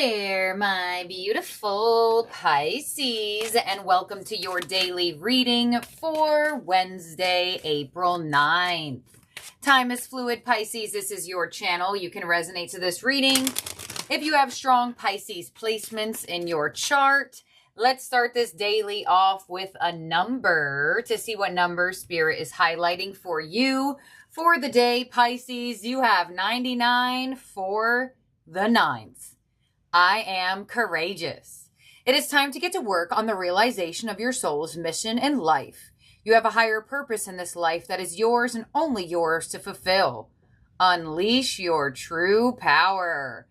there, my beautiful Pisces, and welcome to your daily reading for Wednesday, April 9th. Time is fluid, Pisces. This is your channel. You can resonate to this reading if you have strong Pisces placements in your chart. Let's start this daily off with a number to see what number Spirit is highlighting for you for the day, Pisces. You have 99 for the 9th. I am courageous. It is time to get to work on the realization of your soul's mission in life. You have a higher purpose in this life that is yours and only yours to fulfill. Unleash your true power.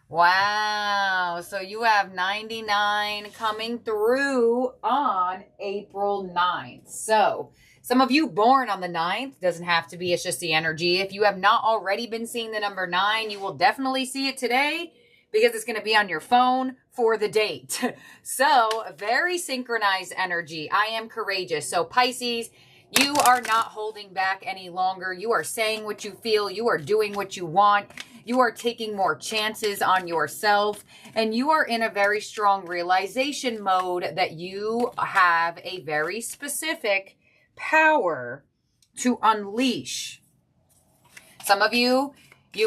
Wow. So you have 99 coming through on April 9th. So some of you born on the 9th, doesn't have to be, it's just the energy. If you have not already been seeing the number 9, you will definitely see it today, because it's going to be on your phone for the date. So, very synchronized energy. I am courageous. So, Pisces, you are not holding back any longer. You are saying what you feel. You are doing what you want. You are taking more chances on yourself. And you are in a very strong realization mode that you have a very specific power to unleash. Some of you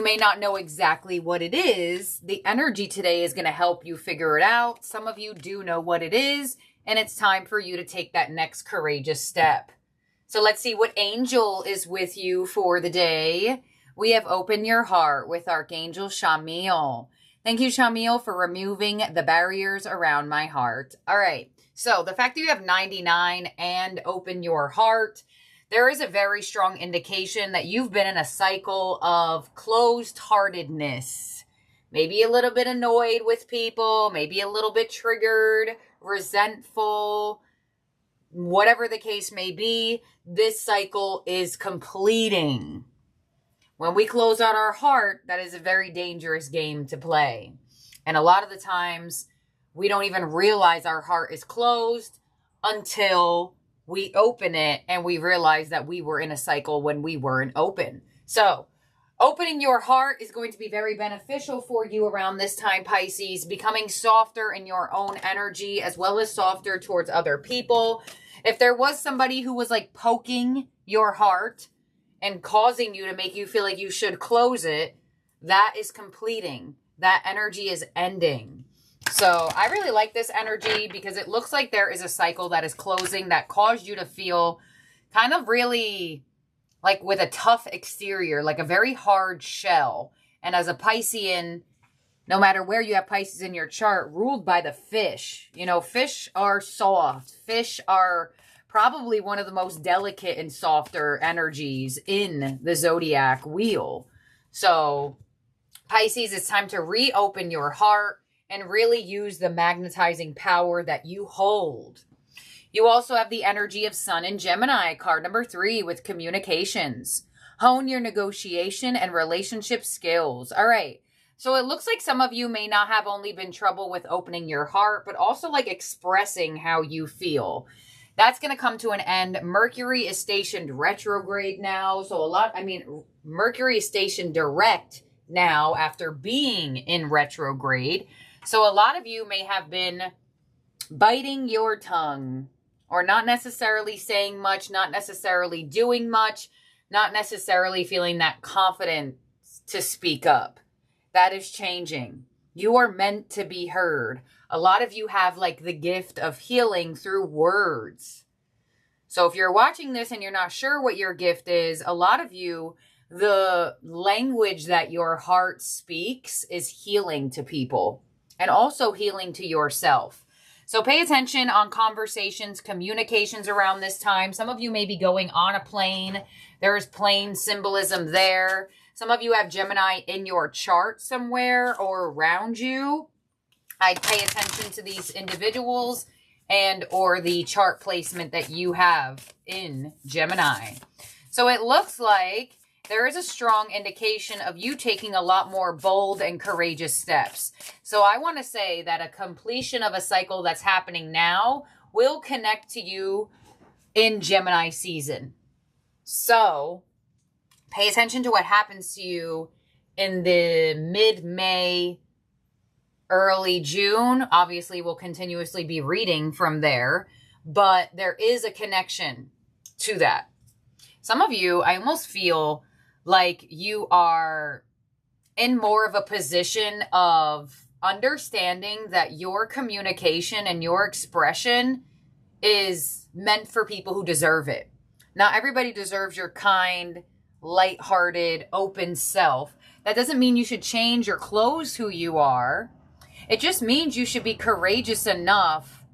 may not know exactly what it is. The energy today is going to help you figure it out. Some of you do know what it is, and it's time for you to take that next courageous step. So let's see what angel is with you for the day. We have opened your heart with Archangel Chamuel. Thank you, Chamuel, for removing the barriers around my heart. All right. So the fact that you have 99 and open your heart, there is a very strong indication that you've been in a cycle of closed-heartedness. Maybe a little bit annoyed with people, maybe a little bit triggered, resentful, whatever the case may be. This cycle is completing. When we close out our heart, that is a very dangerous game to play. And a lot of the times, we don't even realize our heart is closed until we open it and we realize that we were in a cycle when we weren't open. So opening your heart is going to be very beneficial for you around this time, Pisces. Becoming softer in your own energy as well as softer towards other people. If there was somebody who was like poking your heart and causing you to make you feel like you should close it, that is completing. That energy is ending. So I really like this energy because it looks like there is a cycle that is closing that caused you to feel kind of really like with a tough exterior, like a very hard shell. And as a Piscean, no matter where you have Pisces in your chart, ruled by the fish. You know, fish are soft. Fish are probably one of the most delicate and softer energies in the zodiac wheel. So Pisces, it's time to reopen your heart and really use the magnetizing power that you hold. You also have the energy of Sun in Gemini, card number 3, with communications. Hone your negotiation and relationship skills. All right. So it looks like some of you may not have only been trouble with opening your heart, but also like expressing how you feel. That's going to come to an end. Mercury is stationed retrograde now. So Mercury is stationed direct now after being in retrograde. So a lot of you may have been biting your tongue or not necessarily saying much, not necessarily doing much, not necessarily feeling that confident to speak up. That is changing. You are meant to be heard. A lot of you have like the gift of healing through words. So if you're watching this and you're not sure what your gift is, a lot of you, the language that your heart speaks is healing to people. And also healing to yourself. So pay attention on conversations, communications around this time. Some of you may be going on a plane. There is plane symbolism there. Some of you have Gemini in your chart somewhere or around you. I'd pay attention to these individuals and or the chart placement that you have in Gemini. So it looks like there is a strong indication of you taking a lot more bold and courageous steps. So I want to say that a completion of a cycle that's happening now will connect to you in Gemini season. So pay attention to what happens to you in the mid-May early June. Obviously, we'll continuously be reading from there, but there is a connection to that. Some of you, I almost feel like you are in more of a position of understanding that your communication and your expression is meant for people who deserve it. Not everybody deserves your kind, lighthearted, open self. That doesn't mean you should change or close who you are. It just means you should be courageous enough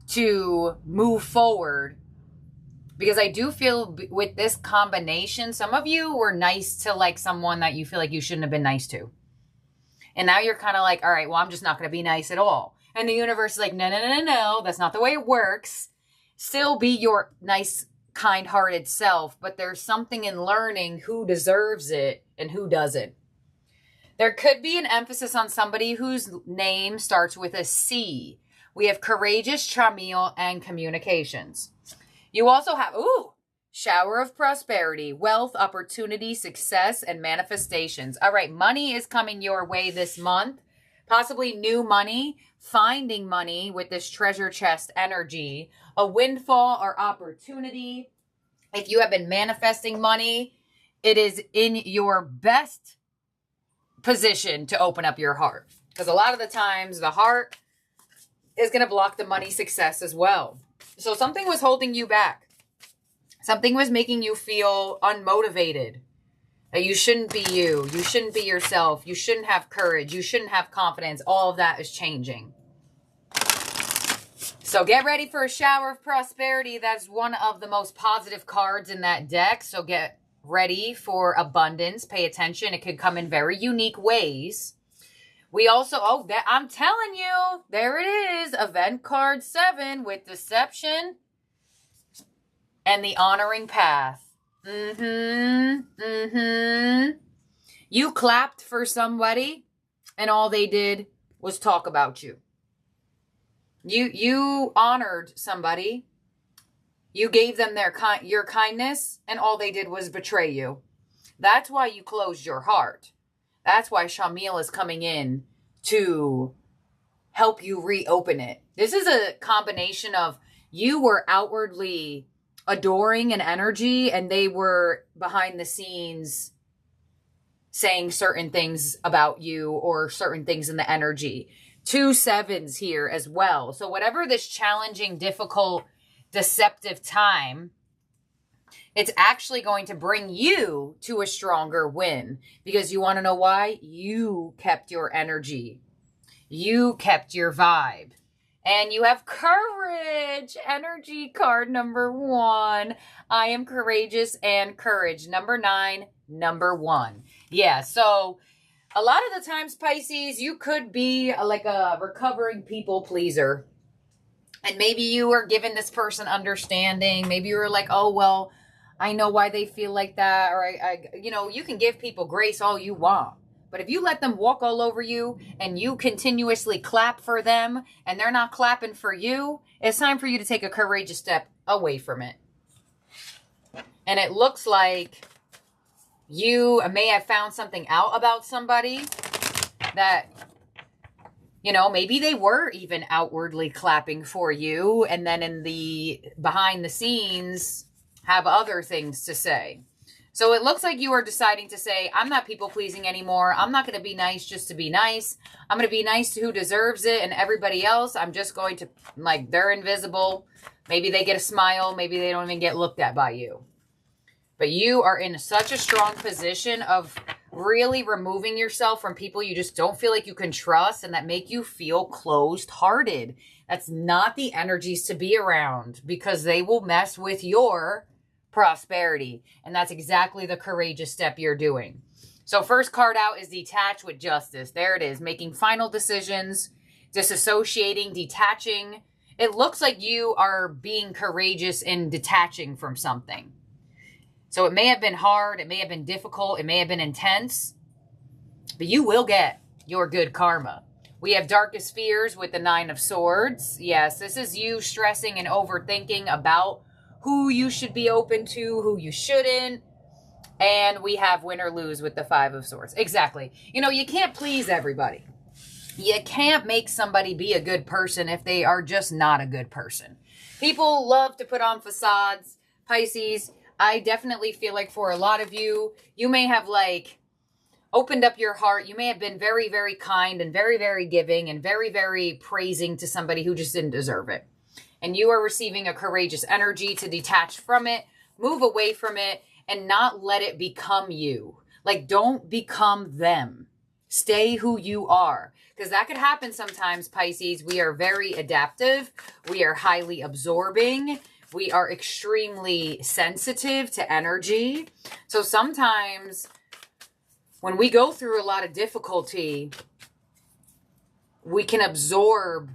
to move forward. Because I do feel with this combination, some of you were nice to like someone that you feel like you shouldn't have been nice to. And now you're kind of like, all right, well, I'm just not going to be nice at all. And the universe is like, no, no, no, no, no. That's not the way it works. Still be your nice, kind-hearted self. But there's something in learning who deserves it and who doesn't. There could be an emphasis on somebody whose name starts with a C. We have courageous, charmille, and communications. You also have, shower of prosperity, wealth, opportunity, success, and manifestations. All right, money is coming your way this month. Possibly new money, finding money with this treasure chest energy, a windfall or opportunity. If you have been manifesting money, it is in your best position to open up your heart. Because a lot of the times the heart is going to block the money success as well. So something was holding you back. Something was making you feel unmotivated. That you shouldn't be you. You shouldn't be yourself. You shouldn't have courage. You shouldn't have confidence. All of that is changing. So get ready for a shower of prosperity. That's one of the most positive cards in that deck. So get ready for abundance. Pay attention. It could come in very unique ways. We also, I'm telling you, there it is. Event card 7 with deception and the honoring path. You clapped for somebody and all they did was talk about you. You honored somebody. You gave them your kindness and all they did was betray you. That's why you closed your heart. That's why Shamil is coming in to help you reopen it. This is a combination of you were outwardly adoring an energy and they were behind the scenes saying certain things about you or certain things in the energy. 2 sevens here as well. So whatever this challenging, difficult, deceptive time, it's actually going to bring you to a stronger win. Because you want to know why? You kept your energy. You kept your vibe. And you have courage. Energy card number 1. I am courageous and courage. Number 9, number 1. Yeah, so a lot of the times, Pisces, you could be like a recovering people pleaser. And maybe you were giving this person understanding. Maybe you were like, oh, well, I know why they feel like that. Or, you can give people grace all you want. But if you let them walk all over you and you continuously clap for them and they're not clapping for you, it's time for you to take a courageous step away from it. And it looks like you may have found something out about somebody that, maybe they were even outwardly clapping for you and then in the behind the scenes have other things to say. So it looks like you are deciding to say, I'm not people pleasing anymore. I'm not going to be nice just to be nice. I'm going to be nice to who deserves it, and everybody else, I'm just going to, they're invisible. Maybe they get a smile. Maybe they don't even get looked at by you. But you are in such a strong position of really removing yourself from people you just don't feel like you can trust and that make you feel closed-hearted. That's not the energies to be around because they will mess with your prosperity. And that's exactly the courageous step you're doing. So first card out is detach with justice. There it is. Making final decisions, disassociating, detaching. It looks like you are being courageous in detaching from something. So it may have been hard. It may have been difficult. It may have been intense. But you will get your good karma. We have darkest fears with the 9 of Swords. Yes, this is you stressing and overthinking about who you should be open to, who you shouldn't. And we have win or lose with the 5 of Swords. Exactly. You can't please everybody. You can't make somebody be a good person if they are just not a good person. People love to put on facades. Pisces, I definitely feel like for a lot of you, you may have like opened up your heart. You may have been very, very kind and very, very giving and very, very praising to somebody who just didn't deserve it. And you are receiving a courageous energy to detach from it, move away from it, and not let it become you. Like, don't become them. Stay who you are. Because that could happen sometimes, Pisces. We are very adaptive. We are highly absorbing. We are extremely sensitive to energy. So sometimes when we go through a lot of difficulty, we can absorb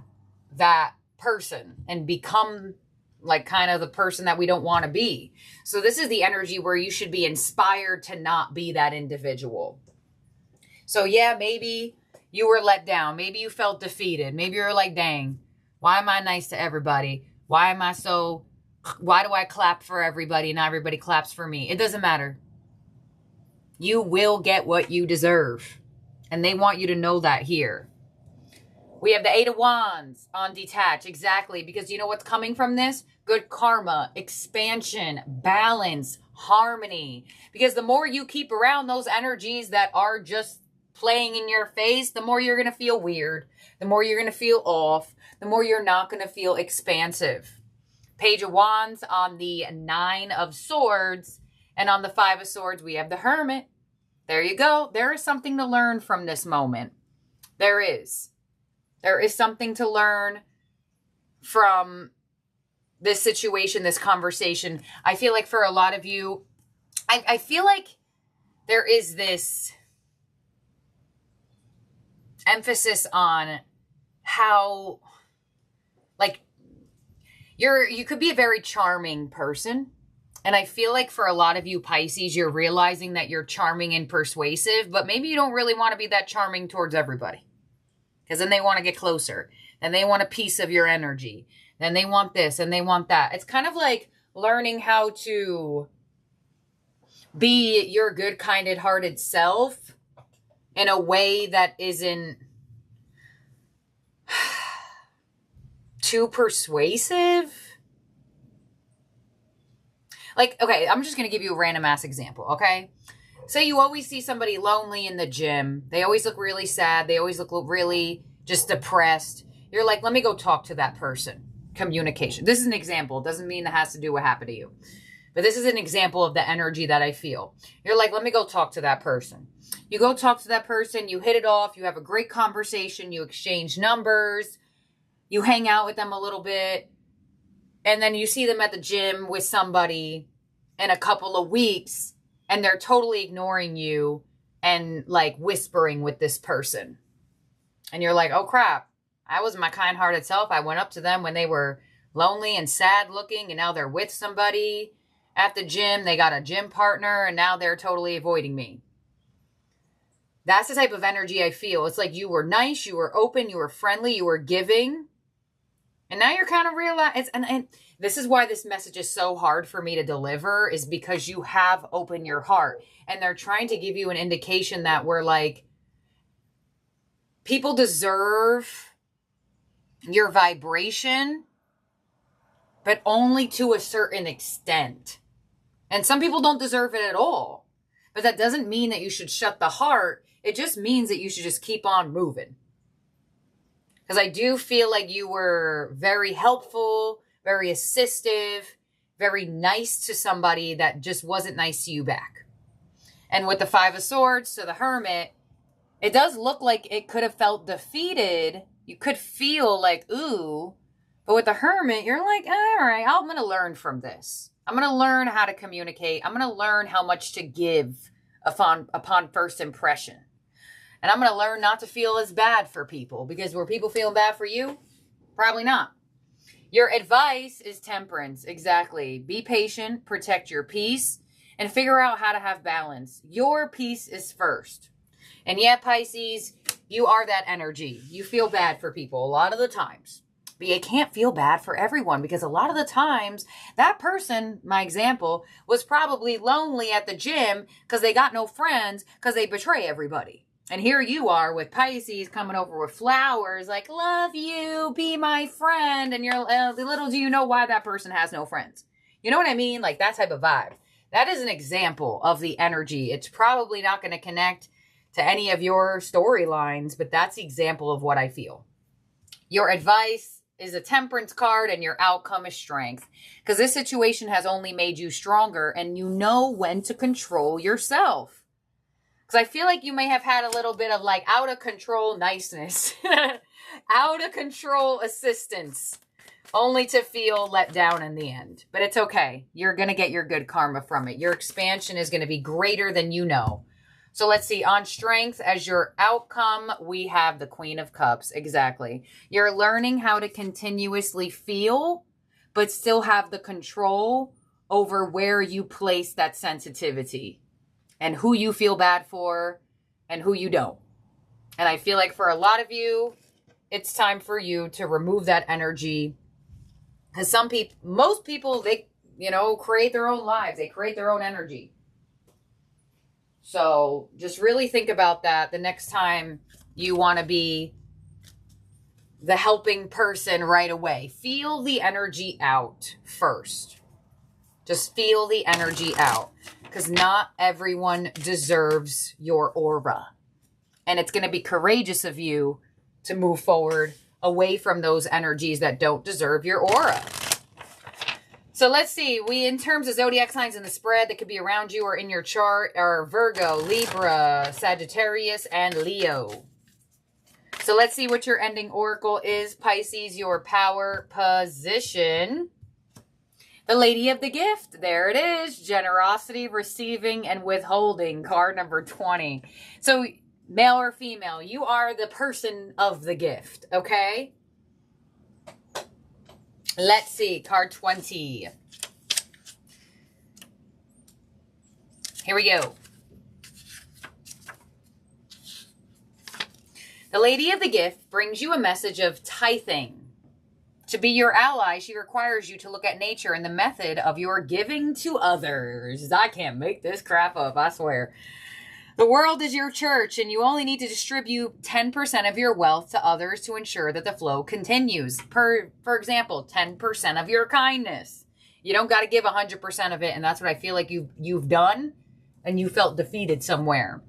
that person and become like kind of the person that we don't want to be. So this is the energy where you should be inspired to not be that individual. So yeah, maybe you were let down. Maybe you felt defeated. Maybe you're like, dang, why am I nice to everybody? Why do I clap for everybody and not everybody claps for me? It doesn't matter. You will get what you deserve. And they want you to know that here. We have the Eight of Wands on detach. Exactly. Because you know what's coming from this? Good karma, expansion, balance, harmony. Because the more you keep around those energies that are just playing in your face, the more you're going to feel weird, the more you're going to feel off, the more you're not going to feel expansive. Page of Wands on the Nine of Swords, and on the Five of Swords, we have the Hermit. There you go. There is something to learn from this moment. There is. There is something to learn from this situation, this conversation. I feel like for a lot of you, I feel like there is this emphasis on how, like, you could be a very charming person. And I feel like for a lot of you Pisces, you're realizing that you're charming and persuasive, but maybe you don't really want to be that charming towards everybody. Because then they want to get closer. Then they want a piece of your energy. Then they want this and they want that. It's kind of like learning how to be your good, kind-hearted self in a way that isn't too persuasive. Like, okay, I'm just going to give you a random ass example, okay? Say you always see somebody lonely in the gym. They always look really sad. They always look really just depressed. You're like, let me go talk to that person. Communication. This is an example. It doesn't mean it has to do what happened to you. But this is an example of the energy that I feel. You're like, let me go talk to that person. You go talk to that person. You hit it off. You have a great conversation. You exchange numbers. You hang out with them a little bit. And then you see them at the gym with somebody in a couple of weeks. And they're totally ignoring you and like whispering with this person. And you're like, oh crap. I wasn't my kind-hearted self. I went up to them when they were lonely and sad looking. And now they're with somebody at the gym. They got a gym partner. And now they're totally avoiding me. That's the type of energy I feel. It's like you were nice. You were open. You were friendly. You were giving. And now you're kind of realizing. And this is why this message is so hard for me to deliver, is because you have opened your heart. And they're trying to give you an indication that we're like, people deserve your vibration, but only to a certain extent. And some people don't deserve it at all. But that doesn't mean that you should shut the heart. It just means that you should just keep on moving. Because I do feel like you were very helpful, very assistive, very nice to somebody that just wasn't nice to you back. And with the Five of Swords to the Hermit, it does look like it could have felt defeated. You could feel like, ooh. But with the Hermit, you're like, all right, I'm going to learn from this. I'm going to learn how to communicate. I'm going to learn how much to give upon first impression. And I'm going to learn not to feel as bad for people. Because were people feeling bad for you? Probably not. Your advice is temperance. Exactly. Be patient, protect your peace, and figure out how to have balance. Your peace is first. And yeah, Pisces, you are that energy. You feel bad for people a lot of the times. But you can't feel bad for everyone, because a lot of the times that person, my example, was probably lonely at the gym because they got no friends because they betray everybody. And here you are with Pisces coming over with flowers, like, love you, be my friend. And you're little do you know why that person has no friends. You know what I mean? Like that type of vibe. That is an example of the energy. It's probably not going to connect to any of your storylines, but that's the example of what I feel. Your advice is a temperance card and your outcome is strength. Because this situation has only made you stronger and you know when to control yourself. Because I feel like you may have had a little bit of like out of control niceness, out of control assistance, only to feel let down in the end. But it's okay. You're going to get your good karma from it. Your expansion is going to be greater than you know. So let's see. On strength, as your outcome, we have the Queen of Cups. Exactly. You're learning how to continuously feel, but still have the control over where you place that sensitivity. And who you feel bad for and who you don't. And I feel like for a lot of you, it's time for you to remove that energy. Because most people, they, create their own lives. They create their own energy. So just really think about that the next time you want to be the helping person right away. Feel the energy out first. Just feel the energy out. Because not everyone deserves your aura. And it's going to be courageous of you to move forward away from those energies that don't deserve your aura. So let's see. In terms of zodiac signs in the spread that could be around you or in your chart are Virgo, Libra, Sagittarius, and Leo. So let's see what your ending oracle is. Pisces, your power position. The Lady of the Gift. There it is. Generosity, receiving, and withholding. Card number 20. So, male or female, you are the person of the gift, okay? Let's see. Card 20. Here we go. The Lady of the Gift brings you a message of tithing. To be your ally, she requires you to look at nature and the method of your giving to others. I can't make this crap up, I swear. The world is your church, and you only need to distribute 10% of your wealth to others to ensure that the flow continues. For example, 10% of your kindness. You don't got to give 100% of it, and that's what I feel like you've done, and you felt defeated somewhere.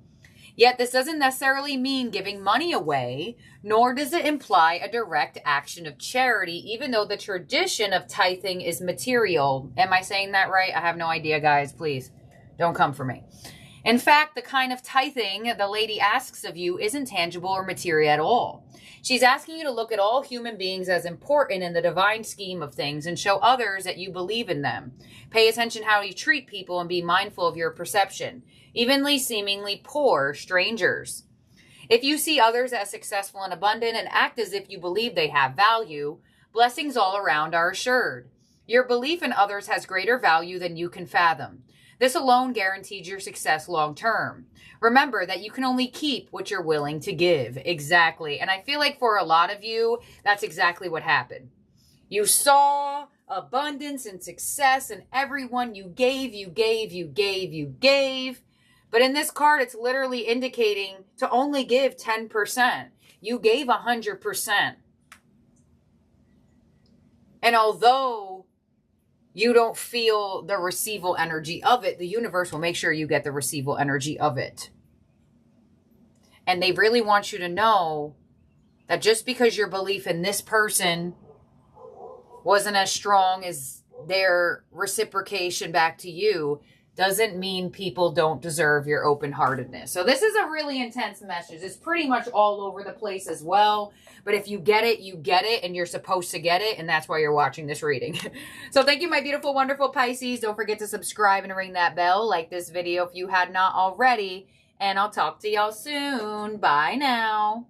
Yet this doesn't necessarily mean giving money away, nor does it imply a direct action of charity, even though the tradition of tithing is material. Am I saying that right? I have no idea, guys. Please, don't come for me. In fact, the kind of tithing the lady asks of you isn't tangible or material at all. She's asking you to look at all human beings as important in the divine scheme of things and show others that you believe in them. Pay attention how you treat people and be mindful of your perception. Evenly, seemingly poor strangers. If you see others as successful and abundant and act as if you believe they have value, blessings all around are assured. Your belief in others has greater value than you can fathom. This alone guarantees your success long term. Remember that you can only keep what you're willing to give. Exactly. And I feel like for a lot of you, that's exactly what happened. You saw abundance and success and everyone you gave. But in this card, it's literally indicating to only give 10%. You gave 100%. And although you don't feel the receival energy of it, the universe will make sure you get the receival energy of it. And they really want you to know that just because your belief in this person wasn't as strong as their reciprocation back to you doesn't mean people don't deserve your open-heartedness. So this is a really intense message. It's pretty much all over the place as well. But if you get it, you get it, and you're supposed to get it, and that's why you're watching this reading. So thank you, my beautiful, wonderful Pisces. Don't forget to subscribe and ring that bell. Like this video if you had not already. And I'll talk to y'all soon. Bye now.